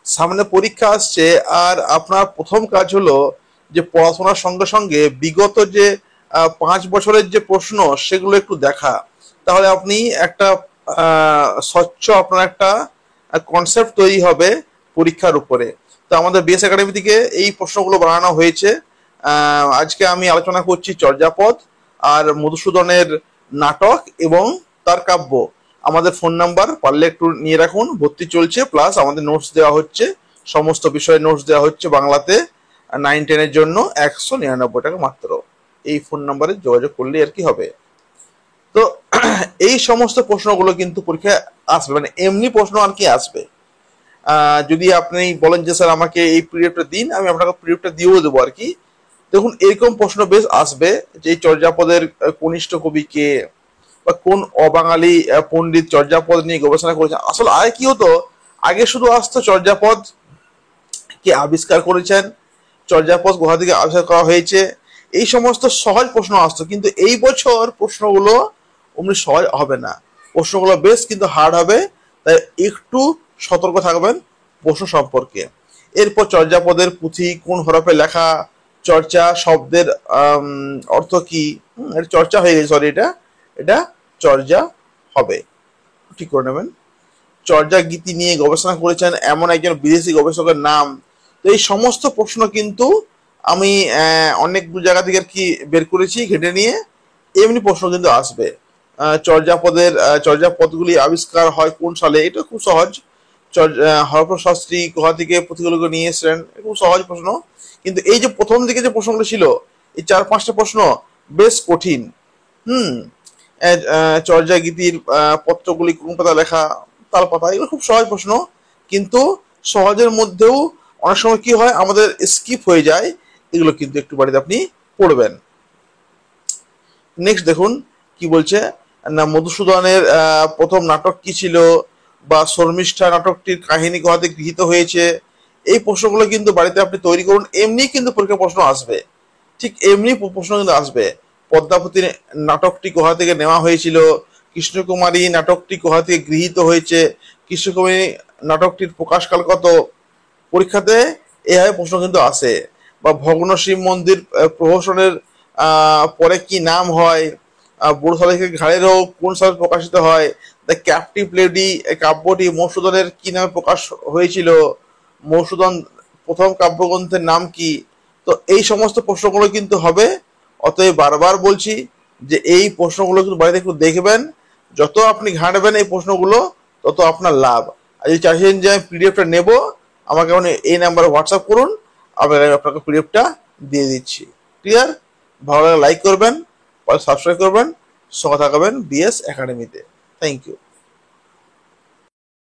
সামনে পরীক্ষা আসছে, আর আপনার প্রথম কাজ হলো যে পড়াশোনার সঙ্গে সঙ্গে বিগত যে 5 বছরের যে প্রশ্ন সেগুলো একটু দেখা। তাহলে আপনি একটা স্বচ্ছ আপনার একটা কনসেপ্ট তৈরি হবে পরীক্ষার উপরে। তো আমাদের বিএস একাডেমি থেকে এই প্রশ্নগুলো বানানো হয়েছে। আজকে আমি আলোচনা করছি চর্যাপদ আর মধুসূদনের নাটক এবং তার কাব্য। আমাদের ফোন নাম্বার পারলে একটু নিয়ে রাখুন, ভর্তি চলছে, প্লাস আমাদের নোটস দেওয়া হচ্ছে, সমস্ত বিষয়ে নোটস দেওয়া হচ্ছে বাংলাতে। 9-10-এর জন্য 199 টাকা মাত্র। এই ফোন নাম্বারে যোগাযোগ করলে আর কি হবে। তো এই সমস্ত প্রশ্নগুলো কিন্তু পরীক্ষায় আসবে, মানে এমনি প্রশ্ন আর কি আসবে। যদি আপনি বলেন যে স্যার আমাকে এই পিরিয়ডটা দিন, আমি আপনাকে পিরিয়ডটা দিয়েও দেবো আর কি। দেখুন এরকম প্রশ্ন বেশ আসবে যে এই চর্যাপদের কনিষ্ঠ কবি কে, বা কোন অবাঙালি পণ্ডিত চর্যাপদ নিয়ে গবেষণা করেছেন। আসলে আগে কি হতো, আগে শুধু আসতো চর্যাপদ কে আবিষ্কার করেছেন, চর্যাপদ কোথা থেকে আবিষ্কার করা হয়েছে, এই সমস্ত সহজ প্রশ্ন আসতো। কিন্তু এই বছর প্রশ্নগুলো অমনি সহজ হবে না, প্রশ্নগুলো বেশ কিন্তু হার্ড হবে। তাই একটু সতর্ক থাকবেন প্রশ্ন সম্পর্কে। এরপর চর্যাপদের পুঁথি কোন হরফে লেখা, চর্চা শব্দের অর্থ কি। এটা চর্চা হয়ে গেছে, সরি, এটা এটা চর্যা হবে, ঠিক করে নেবেন। চর্যা গীতি নিয়ে গবেষণা করেছেন এমন একজন বিদেশি গবেষকের নাম। তো এই সমস্ত প্রশ্ন কিন্তু আমি অনেক জায়গা থেকে আর কি বের করেছি ঘেটে নিয়ে। এমনি প্রশ্ন কিন্তু আসবে। চর্যাপদগুলি আবিষ্কার হয় কোন সালে, এটা খুব সহজ। হরপ্রসাদ শাস্ত্রী কোথা থেকে পুঁথিগুলোকে নিয়ে এসেছিলেন, খুব সহজ প্রশ্ন। কিন্তু এই যে প্রথম দিকে যে প্রশ্নগুলো ছিল, এই 4-5টা প্রশ্ন বেশ কঠিন। হুম। চর্যা গীতির পত্রগুলি কোন পাতা লেখা, তাল পাতা, এগুলো খুব সহজ প্রশ্ন। কিন্তু সহজের মধ্যেও অনেক সময় কি হয় আমাদের স্কিপ হয়ে যায়, এগুলো কিন্তু একটু বাড়িতে আপনি পড়বেন। নেক্সট দেখুন কি বলছে না, মধুসূদনের প্রথম নাটক কি ছিল, বা শর্মিষ্ঠা নাটকটির কাহিনী কোথা থেকে গৃহীত হয়েছে। এই প্রশ্নগুলো কিন্তু বাড়িতে আপনি তৈরি করুন, এমনি কিন্তু পরীক্ষা প্রশ্ন আসবে। ঠিক এমনি প্রশ্ন কিন্তু আসবে। পদ্মাবতী নাটকটি কোথা থেকে নেওয়া হয়েছিল, কৃষ্ণকুমারী নাটকটি কোথা থেকে গৃহীত হয়েছে, কৃষ্ণকুমারী নাটকটির প্রকাশকাল কত। পরীক্ষাতে এভাবে প্রশ্ন কিন্তু আসে। বা ভগ্ন শিব মন্দির প্রহসনের পরে কি নাম হয়, বুড়ো শালিকের ঘাড়েরও কোন সালে প্রকাশিত হয়, দ্য ক্যাপটিভ লেডি কাব্যটি মধুসূদনের কি নামে প্রকাশ হয়েছিল, মধুসূদন প্রথম কাব্যগ্রন্থের নাম কি। তো এই সমস্ত প্রশ্নগুলো কিন্তু হবে। অতএব বারবার বলছি যে এই প্রশ্নগুলো কিন্তু বাড়িতে একটু দেখবেন। যত আপনি ঘাঁটবেন এই প্রশ্নগুলো, তত আপনার লাভ। আর যদি চাইছেন যে আমি পিডিএফটা নেব, আমাকে এখন এই নাম্বারে হোয়াটসঅ্যাপ করুন, আমি আপনাকে পিডিএফটা দিয়ে দিচ্ছি। ক্লিয়ার? ভালো লাগলে লাইক করবেন, সাবস্ক্রাইব করবেন, সঙ্গে থাকবেন বিএস একাডেমিতে। Thank you.